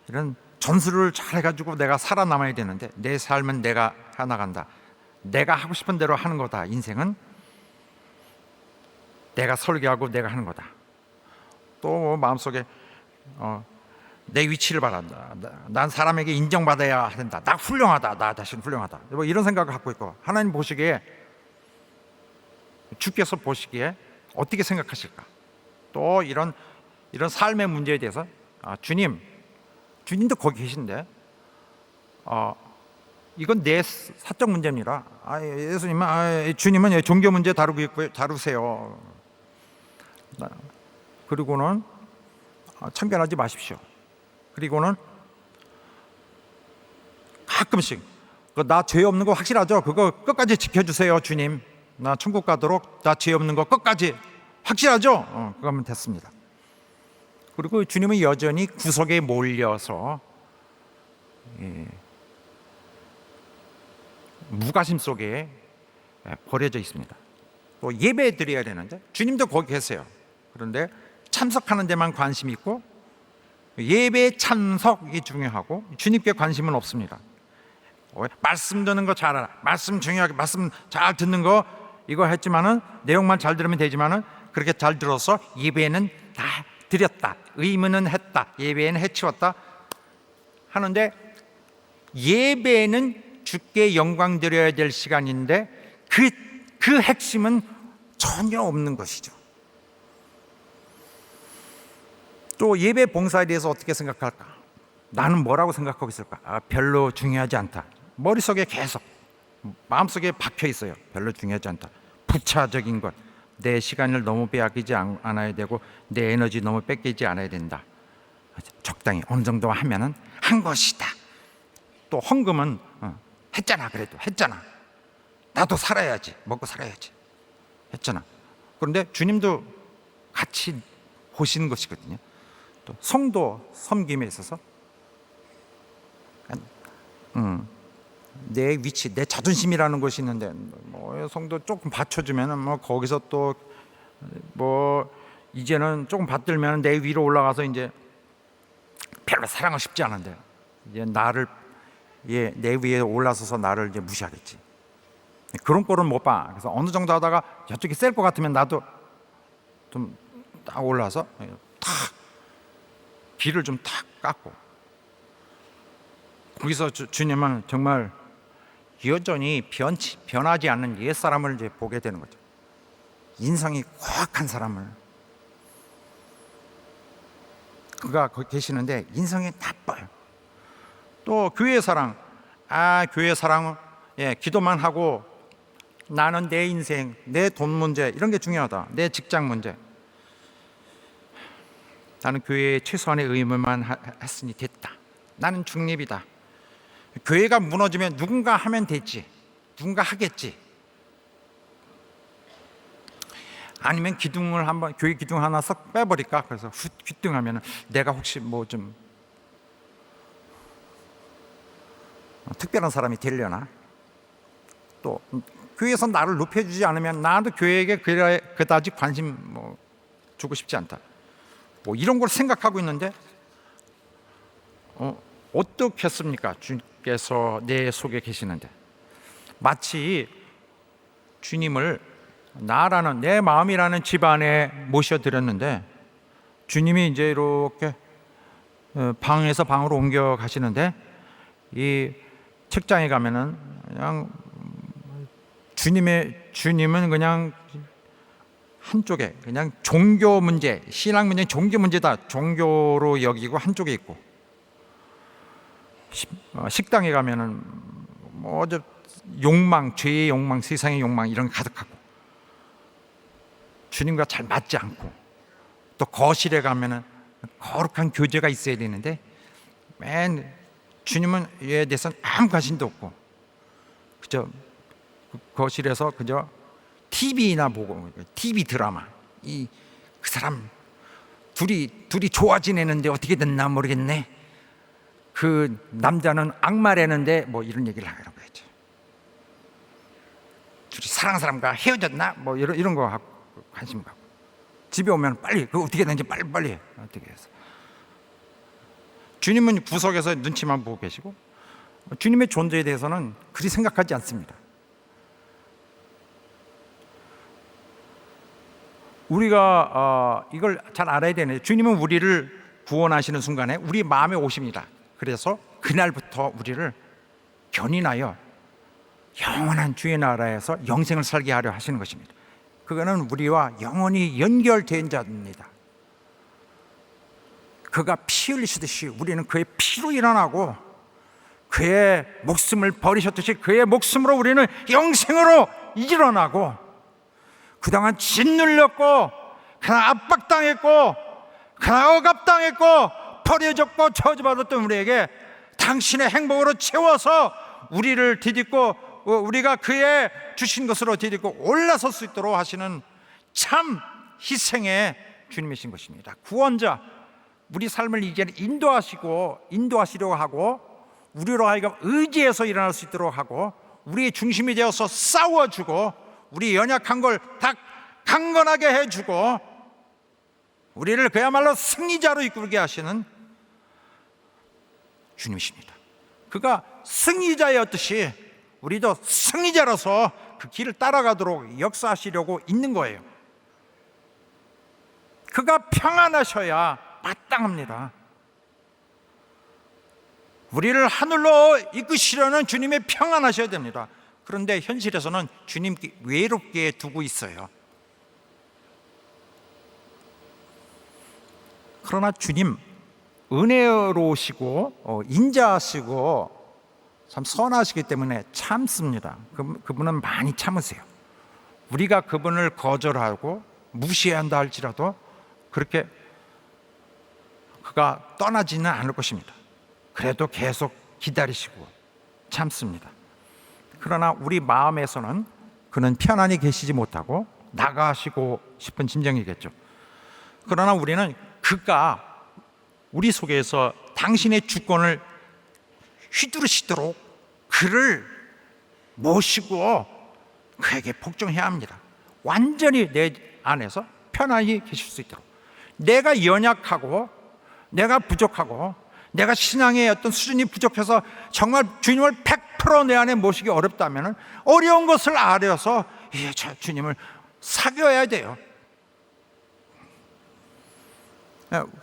이런 전술을 잘 해가지고 내가 살아남아야 되는데, 내 삶은 내가 해나간다. 내가 하고 싶은 대로 하는 거다. 인생은 내가 설계하고 내가 하는 거다. 또 마음속에 내 위치를 바란다. 난 사람에게 인정받아야 된다. 나 훌륭하다. 나 자신 훌륭하다. 뭐 이런 생각을 갖고 있고, 하나님 보시기에, 주께서 보시기에 어떻게 생각하실까? 또 이런 삶의 문제에 대해서 주님도 거기 계신데 이건 내 사적 문제입니다. 예수님은 주님은 종교 문제 다루고 있고요. 다루세요. 그리고는 참견하지 마십시오. 그리고는 가끔씩 나 죄 없는 거 확실하죠? 그거 끝까지 지켜주세요, 주님. 나 천국 가도록 나 죄 없는 거 끝까지 확실하죠? 그거면 됐습니다. 그리고 주님은 여전히 구석에 몰려서 무관심 속에 버려져 있습니다. 또 예배 드려야 되는데 주님도 거기 계세요. 그런데 참석하는 데만 관심이 있고, 예배 참석이 중요하고 주님께 관심은 없습니다. 말씀 듣는 거 잘 알아. 말씀 중요하게, 말씀 잘 듣는 거 이거 했지만은, 내용만 잘 들으면 되지만은, 그렇게 잘 들어서 예배는 다 드렸다, 의무는 했다, 예배는 해치웠다 하는데, 예배는 주께 영광 드려야 될 시간인데 그 핵심은 전혀 없는 것이죠. 또 예배 봉사에 대해서 어떻게 생각할까? 나는 뭐라고 생각하고 있을까? 별로 중요하지 않다. 머릿속에 계속, 마음속에 박혀 있어요. 별로 중요하지 않다. 부차적인 것, 내 시간을 너무 빼앗기지 않아야 되고, 내 에너지 너무 뺏기지 않아야 된다. 적당히 어느 정도 하면은 한 것이다. 또 헌금은 했잖아. 그래도 했잖아. 나도 살아야지, 먹고 살아야지 했잖아. 그런데 주님도 같이 보시는 것이거든요. 또 성도 섬김에 있어서 내 위치, 내 자존심이라는 것이 있는데, 뭐 성도 조금 받쳐주면은 뭐 거기서 또 뭐 이제는 조금 받들면 내 위로 올라가서 이제 별로 사랑을 쉽지 않은데, 이제 나를 내 위에 올라서서 나를 이제 무시하겠지. 그런 꼴은 못 봐. 그래서 어느 정도 하다가 저쪽이 셀 것 같으면 나도 좀 딱 올라서 탁 길을 좀 탁 깎고, 거기서 주님은 정말 여전히 변하지 않는 옛사람을 이제 보게 되는 거죠. 인성이 고약한 사람을, 그가 거기 계시는데 인성이 나빠요. 또 교회 사랑, 교회 사랑은 기도만 하고 나는 내 인생, 내 돈 문제 이런 게 중요하다. 내 직장 문제, 나는 교회에 최소한의 의무만 했으니 됐다. 나는 중립이다. 교회가 무너지면 누군가 하면 되지, 누군가 하겠지. 아니면 기둥을 한번, 교회 기둥 하나 썩 빼버릴까? 그래서 휘뚱하면 내가 혹시 뭐 좀 특별한 사람이 되려나? 또 교회에서 나를 높여주지 않으면 나도 교회에게 그다지 관심 주고 싶지 않다. 뭐 이런 걸 생각하고 있는데 어떻겠습니까? 주께서 내 속에 계시는데, 마치 주님을 나라는, 내 마음이라는 집안에 모셔드렸는데, 주님이 이제 이렇게 방에서 방으로 옮겨 가시는데, 이 책장에 가면은 그냥 주님은 그냥 한쪽에, 그냥 종교 문제, 신앙 문제, 종교 문제다, 종교로 여기고 한쪽에 있고, 식당에 가면은 뭐 욕망, 죄의 욕망, 세상의 욕망 이런 게 가득하고, 주님과 잘 맞지 않고, 또 거실에 가면은 거룩한 교제가 있어야 되는데 맨 주님은 이에 대해서는 아무 관심도 없고 그저 거실에서 그저 TV나 보고, TV 드라마, 그 사람 둘이 좋아 지내는데 어떻게 됐나 모르겠네, 그 남자는 악마라는데 뭐 이런 얘기를 하는 거였죠. 둘이 사랑하는 사람과 헤어졌나 뭐 이런 거 하고 관심 갖고, 집에 오면 빨리 그 어떻게 됐는지 빨리 어떻게 해서. 주님은 구석에서 눈치만 보고 계시고 주님의 존재에 대해서는 그리 생각하지 않습니다. 우리가 이걸 잘 알아야 되는데, 주님은 우리를 구원하시는 순간에 우리 마음에 오십니다. 그래서 그날부터 우리를 견인하여 영원한 주의 나라에서 영생을 살게 하려 하시는 것입니다. 그거는 우리와 영원히 연결된 자입니다. 그가 피 흘리시듯이 우리는 그의 피로 일어나고, 그의 목숨을 버리셨듯이 그의 목숨으로 우리는 영생으로 일어나고, 그동안 짓눌렸고 그냥 압박당했고 그냥 억압당했고 버려졌고 저주받았던 우리에게 당신의 행복으로 채워서 우리를 디딛고 우리가 그의 주신 것으로 디딛고 올라설 수 있도록 하시는 참 희생의 주님이신 것입니다. 구원자, 우리 삶을 이제는 인도하시려고 하고, 우리로 하여금 의지해서 일어날 수 있도록 하고, 우리의 중심이 되어서 싸워주고, 우리 연약한 걸 다 강건하게 해주고, 우리를 그야말로 승리자로 이끌게 하시는 주님이십니다. 그가 승리자였듯이 우리도 승리자로서 그 길을 따라가도록 역사하시려고 있는 거예요. 그가 평안하셔야 마땅합니다. 우리를 하늘로 이끄시려는 주님의 평안하셔야 됩니다. 그런데 현실에서는 주님 외롭게 두고 있어요. 그러나 주님 은혜로우시고 인자하시고 참 선하시기 때문에 참습니다. 그분은 많이 참으세요. 우리가 그분을 거절하고 무시한다 할지라도 그렇게 그가 떠나지는 않을 것입니다. 그래도 계속 기다리시고 참습니다. 그러나 우리 마음에서는 그는 편안히 계시지 못하고 나가시고 싶은 심정이겠죠. 그러나 우리는 그가 우리 속에서 당신의 주권을 휘두르시도록 그를 모시고 그에게 복종해야 합니다. 완전히 내 안에서 편안히 계실 수 있도록. 내가 연약하고 내가 부족하고 내가 신앙의 어떤 수준이 부족해서 정말 주님을 100% 내 안에 모시기 어렵다면 어려운 것을 알아서 주님을 사귀어야 돼요.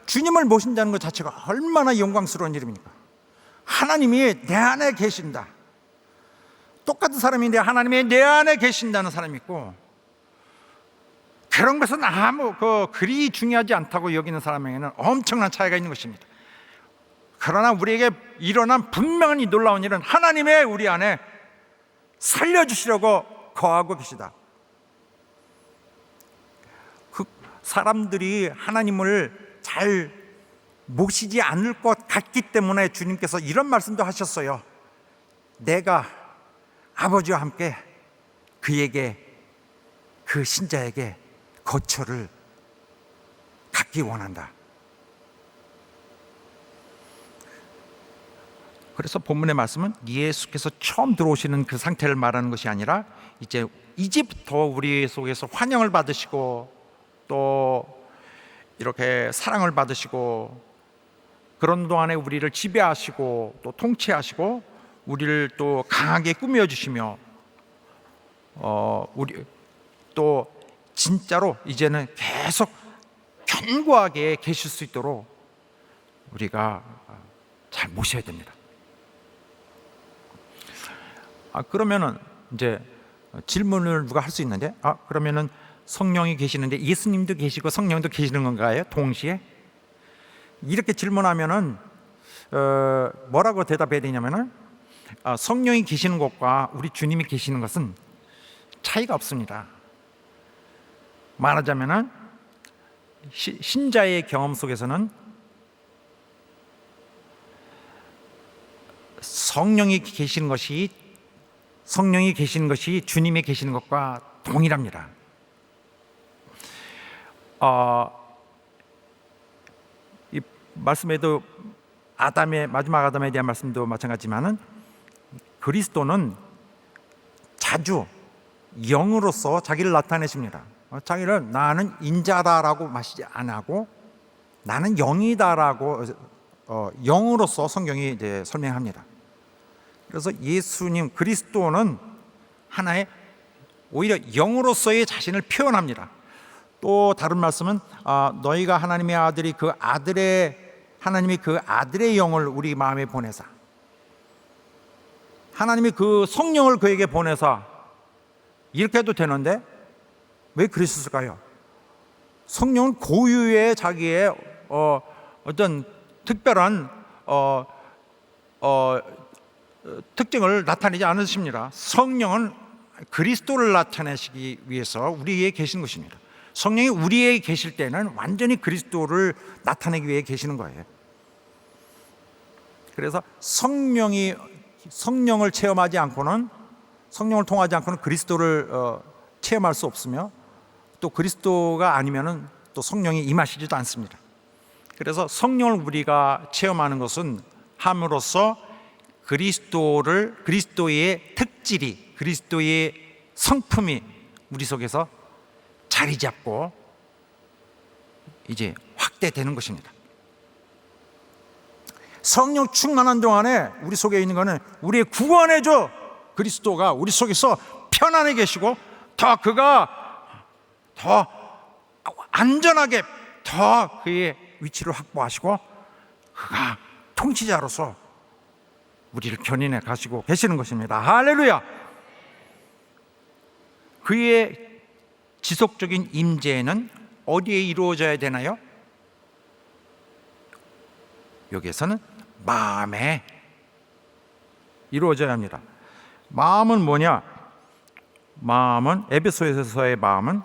주님을 모신다는 것 자체가 얼마나 영광스러운 일입니까? 하나님이 내 안에 계신다. 똑같은 사람인데 하나님이 내 안에 계신다는 사람이 있고, 그런 것은 아무 그리 중요하지 않다고 여기는 사람에게는 엄청난 차이가 있는 것입니다. 그러나 우리에게 일어난 분명한 이 놀라운 일은 하나님의 우리 안에 살려주시려고 거하고 계시다. 그 사람들이 하나님을 잘 모시지 않을 것 같기 때문에 주님께서 이런 말씀도 하셨어요. 내가 아버지와 함께 그에게, 그 신자에게 거처를 갖기 원한다. 그래서 본문의 말씀은 예수께서 처음 들어오시는 그 상태를 말하는 것이 아니라 이제부터 우리 속에서 환영을 받으시고 또 이렇게 사랑을 받으시고, 그런 동안에 우리를 지배하시고 또 통치하시고 우리를 또 강하게 꾸며주시며 우리 또 진짜로 이제는 계속 견고하게 계실 수 있도록 우리가 잘 모셔야 됩니다. 그러면은 이제 질문을 누가 할 수 있는데, 그러면은 성령이 계시는데 예수님도 계시고 성령도 계시는 건가요? 동시에? 이렇게 질문하면은 뭐라고 대답해야 되냐면은 성령이 계시는 것과 우리 주님이 계시는 것은 차이가 없습니다. 말하자면은 신자의 경험 속에서는 성령이 계시는 것이 주님이 계시는 것과 동일합니다. 이 말씀에도 마지막 아담에 대한 말씀도 마찬가지지만은 그리스도는 자주 영으로서 자기를 나타내십니다. 자기를 나는 인자다라고 마시지 안 하고 나는 영이다라고 영으로서 성경이 이제 설명합니다. 그래서 예수님 그리스도는 하나의 오히려 영으로서의 자신을 표현합니다. 또 다른 말씀은 너희가 하나님의 아들이 하나님이 그 아들의 영을 우리 마음에 보내사 하나님이 그 성령을 그에게 보내사 이렇게 해도 되는데 왜 그랬을까요? 성령은 고유의 자기의 어떤 특별한 특징을 나타내지 않으십니다. 성령은 그리스도를 나타내시기 위해서 우리에게 계신 것입니다. 성령이 우리에게 계실 때는 완전히 그리스도를 나타내기 위해 계시는 거예요. 그래서 성령을 체험하지 않고는 성령을 통하지 않고는 그리스도를 체험할 수 없으며 또 그리스도가 아니면은 또 성령이 임하시지도 않습니다. 그래서 성령을 우리가 체험하는 것은 함으로써 그리스도의 특질이 그리스도의 성품이 우리 속에서 자리 잡고 이제 확대되는 것입니다. 성령 충만한 동안에 우리 속에 있는 것은 우리의 구원해줘 그리스도가 우리 속에서 편안히 계시고 그가 더 안전하게 더 그의 위치를 확보하시고 그가 통치자로서 우리를 견인해 가시고 계시는 것입니다. 할렐루야. 그의 지속적인 임재는 어디에 이루어져야 되나요? 여기에서는 마음에 이루어져야 합니다. 마음은 뭐냐? 마음은 에베소서의 마음은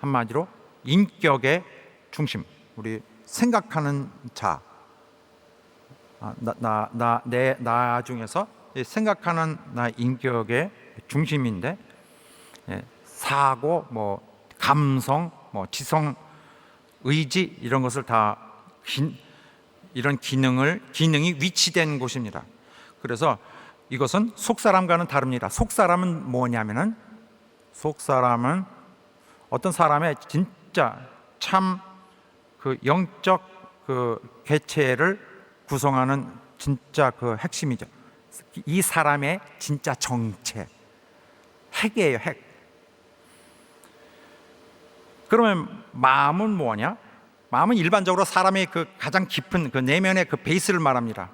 한마디로 인격의 중심, 우리 생각하는 자, 나 중에서 생각하는 나 인격의 중심인데 사고, 감성, 지성, 의지 이런 것을 다 이런 기능이 위치된 곳입니다. 그래서 이것은 속사람과는 다릅니다. 속사람은 뭐냐면은 속사람은 어떤 사람의 진짜 참 그 영적 그 개체를 구성하는 진짜 그 핵심이죠. 이 사람의 진짜 정체, 핵이에요, 핵. 그러면 마음은 뭐냐? 마음은 일반적으로 사람의 그 가장 깊은 그 내면의 그 베이스를 말합니다.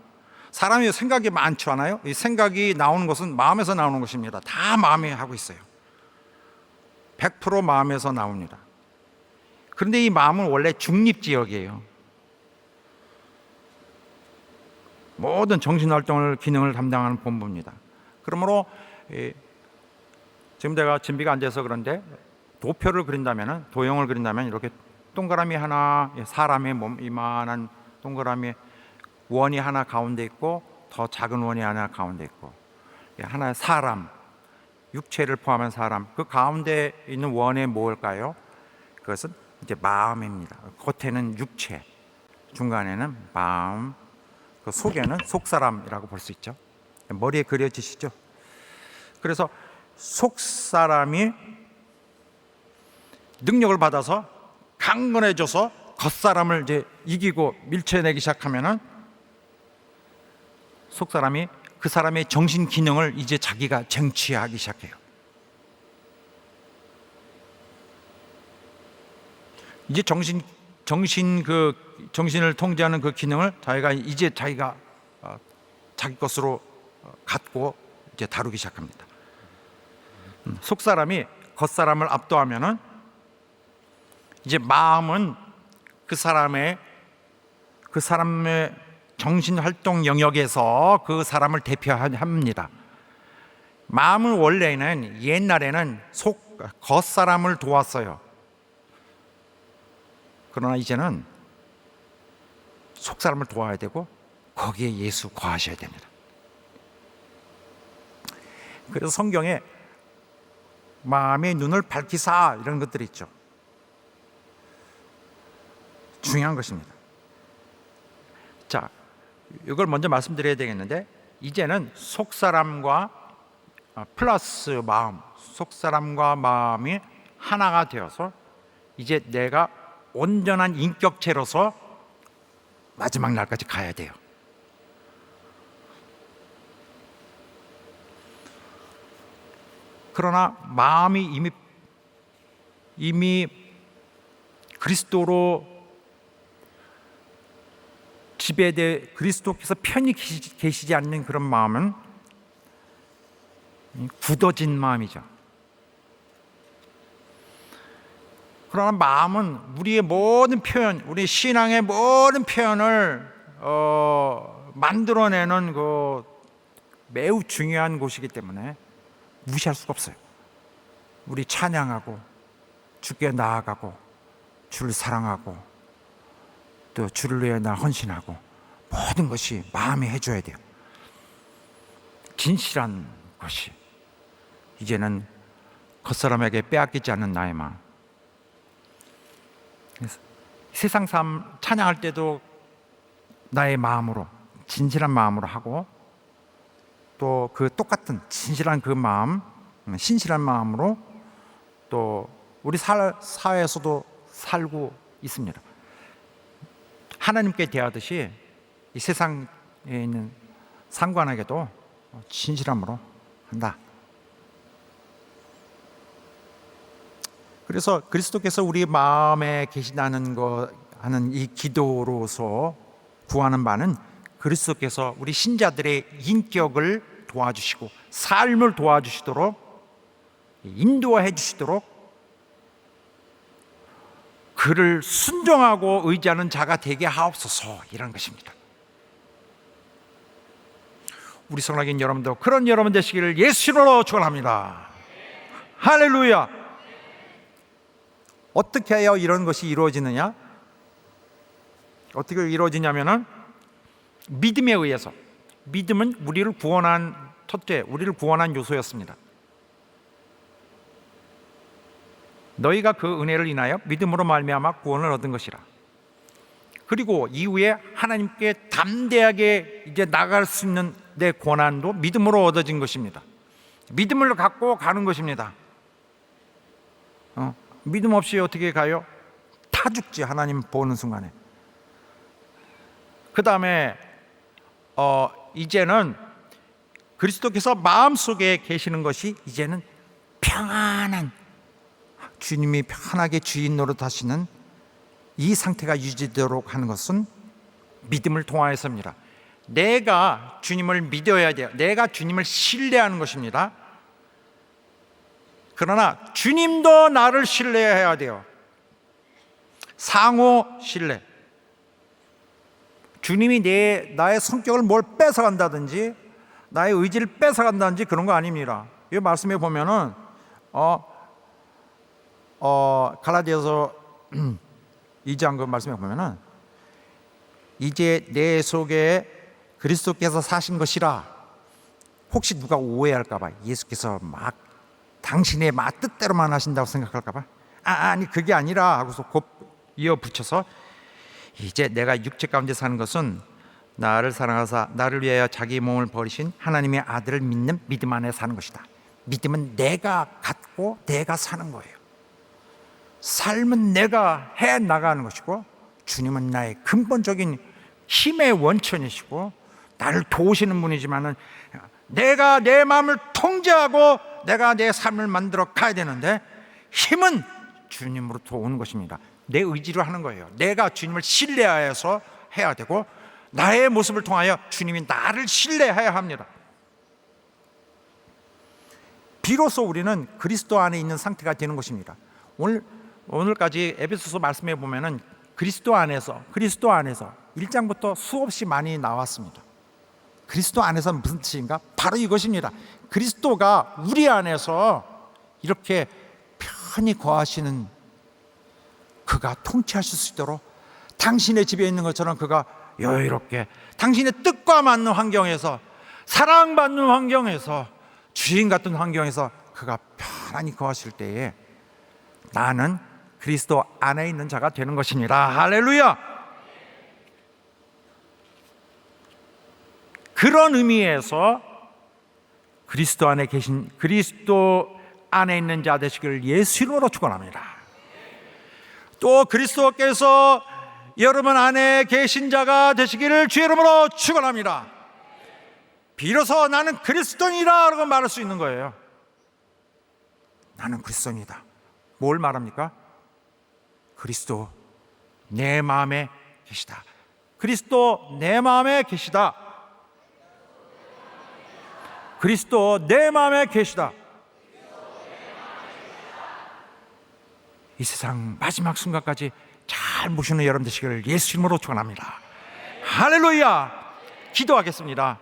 사람이 생각이 많지 않아요? 이 생각이 나오는 것은 마음에서 나오는 것입니다. 다 마음이 하고 있어요. 100% 마음에서 나옵니다. 그런데 이 마음은 원래 중립지역이에요. 모든 정신활동을 기능을 담당하는 본부입니다. 그러므로 지금 제가 진비가 안 돼서 그런데 도표를 그린다면 도형을 그린다면 이렇게 동그라미 하나, 사람의 몸 이만한 동그라미 원이 하나 가운데 있고 더 작은 원이 하나 가운데 있고 하나의 사람, 육체를 포함한 사람, 그 가운데 있는 원이 뭘까요? 그것은 이제 마음입니다. 겉에는 육체, 중간에는 마음, 그 속에는 속사람이라고 볼 수 있죠. 머리에 그려지시죠? 그래서 속사람이 능력을 받아서 강건해져서 겉사람을 이제 이기고 밀쳐내기 시작하면은 속사람이 그 사람의 정신 기능을 이제 자기가 쟁취하기 시작해요. 이제 정신을 통제하는 그 기능을 자기가 자기 것으로 갖고 이제 다루기 시작합니다. 속사람이 겉사람을 압도하면은 이제 마음은 그 사람의 정신 활동 영역에서 그 사람을 대표합니다. 마음은 원래는 옛날에는 겉사람을 도왔어요. 그러나 이제는 속사람을 도와야 되고 거기에 예수 거하셔야 됩니다. 그래서 성경에 마음의 눈을 밝히사 이런 것들이 있죠. 중요한 것입니다. 자, 이걸 먼저 말씀드려야 되겠는데, 이제는 속사람과 플러스 마음, 속사람과 마음이 하나가 되어서 이제 내가 온전한 인격체로서 마지막 날까지 가야 돼요. 그러나 마음이 이미 그리스도로 지배돼 그리스도께서 편히 계시지 않는 그런 마음은 굳어진 마음이죠. 그러나 마음은 우리의 모든 표현, 우리 신앙의 모든 표현을 만들어내는 그 매우 중요한 곳이기 때문에 무시할 수가 없어요. 우리 찬양하고 주께 나아가고 주를 사랑하고 또 주를 위해 나 헌신하고 모든 것이 마음에 해줘야 돼요. 진실한 것이 이제는 겉사람에게 빼앗기지 않는 나의 마음. 세상 삶 찬양할 때도 나의 마음으로 진실한 마음으로 하고 또 그 똑같은 진실한 그 마음, 신실한 마음으로 또 우리 사회에서도 살고 있습니다. 하나님께 대하듯이 이 세상에 있는 상관에게도 진실함으로 한다. 그래서 그리스도께서 우리 마음에 계시다는 거 하는 이 기도로서 구하는 바는 그리스도께서 우리 신자들의 인격을 도와주시고 삶을 도와주시도록 인도해 주시도록 그를 순종하고 의지하는 자가 되게 하옵소서, 이런 것입니다. 우리 성락인 여러분도 그런 여러분 되시기를 예수로 축원합니다. 할렐루야. 어떻게 해야 이런 것이 이루어지느냐? 어떻게 이루어지냐면은 믿음에 의해서. 믿음은 우리를 구원한 첫째, 우리를 구원한 요소였습니다. 너희가 그 은혜를 인하여 믿음으로 말미암아 구원을 얻은 것이라. 그리고 이후에 하나님께 담대하게 이제 나갈 수 있는 내 권한도 믿음으로 얻어진 것입니다. 믿음을 갖고 가는 것입니다. 믿음 없이 어떻게 가요? 타 죽지, 하나님 보는 순간에. 그 다음에 이제는 그리스도께서 마음속에 계시는 것이 이제는 평안한, 주님이 편하게 주인 노릇하시는 이 상태가 유지되도록 하는 것은 믿음을 통하여서입니다. 내가 주님을 믿어야 돼요. 내가 주님을 신뢰하는 것입니다. 그러나 주님도 나를 신뢰해야 돼요. 상호 신뢰. 주님이 나의 성격을 뭘 뺏어간다든지 나의 의지를 뺏어간다든지 그런 거 아닙니다. 이 말씀에 보면은 갈라디아서 2장 그 말씀에 보면은 이제 내 속에 그리스도께서 사신 것이라. 혹시 누가 오해할까 봐, 예수께서 막 당신의 뜻대로만 하신다고 생각할까 봐, 아니 그게 아니라 하고서 곧 이어 붙여서 이제 내가 육체 가운데 사는 것은 나를 사랑하사 나를 위하여 자기 몸을 버리신 하나님의 아들을 믿는 믿음 안에 사는 것이다. 믿음은 내가 갖고 내가 사는 거예요. 삶은 내가 해 나가는 것이고 주님은 나의 근본적인 힘의 원천이시고 나를 도우시는 분이지만은 내가 내 마음을 통제하고 내가 내 삶을 만들어 가야 되는데 힘은 주님으로부터 오는 것입니다. 내 의지로 하는 거예요. 내가 주님을 신뢰하여서 해야 되고 나의 모습을 통하여 주님이 나를 신뢰해야 합니다. 비로소 우리는 그리스도 안에 있는 상태가 되는 것입니다. 오늘까지 에베소서 말씀해 보면은 그리스도 안에서 1장부터 수없이 많이 나왔습니다. 그리스도 안에서 무슨 뜻인가? 바로 이것입니다. 그리스도가 우리 안에서 이렇게 편히 거하시는 그가 통치하실 수 있도록 당신의 집에 있는 것처럼 그가 여유롭게 당신의 뜻과 맞는 환경에서 사랑받는 환경에서 주인 같은 환경에서 그가 편안히 거하실 때에 나는 그리스도 안에 있는 자가 되는 것입니다. 할렐루야. 그런 의미에서 그리스도 안에 있는 자 되시기를 예수 이름으로 축원합니다. 또 그리스도께서 여러분 안에 계신 자가 되시기를 주의 이름으로 축원합니다. 비로소 나는 그리스도인이라 라고 말할 수 있는 거예요. 나는 그리스도인이다. 뭘 말합니까? 그리스도 내 마음에 계시다. 그리스도 내 마음에 계시다. 그리스도 내 마음에 계시다. 이 세상 마지막 순간까지 잘 모시는 여러분 되시기를 예수 이름으로 축원합니다. 할렐루야. 기도하겠습니다.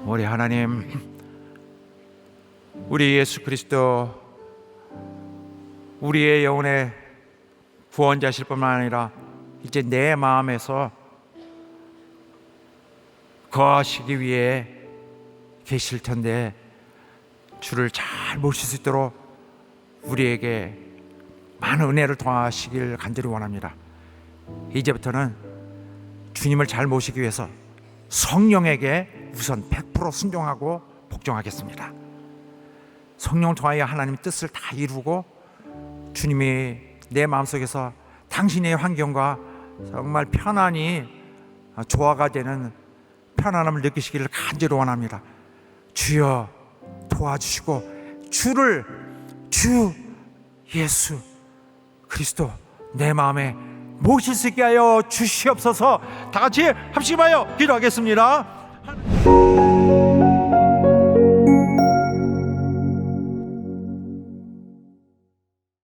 우리 하나님, 우리 예수 그리스도 우리의 영혼의 구원자실 뿐만 아니라 이제 내 마음에서 거하시기 위해 계실 텐데 주를 잘 모실 수 있도록 우리에게 많은 은혜를 더하시길 간절히 원합니다. 이제부터는 주님을 잘 모시기 위해서 성령에게 우선 100% 순종하고 복종하겠습니다. 성령을 통하여 하나님의 뜻을 다 이루고 주님이 내 마음속에서 당신의 환경과 정말 편안히 조화가 되는 편안함을 느끼시기를 간절히 원합니다. 주여 도와주시고 주 예수 그리스도 내 마음에 모실 수 있게 하여 주시옵소서. 다 같이 합심하여 기도하겠습니다.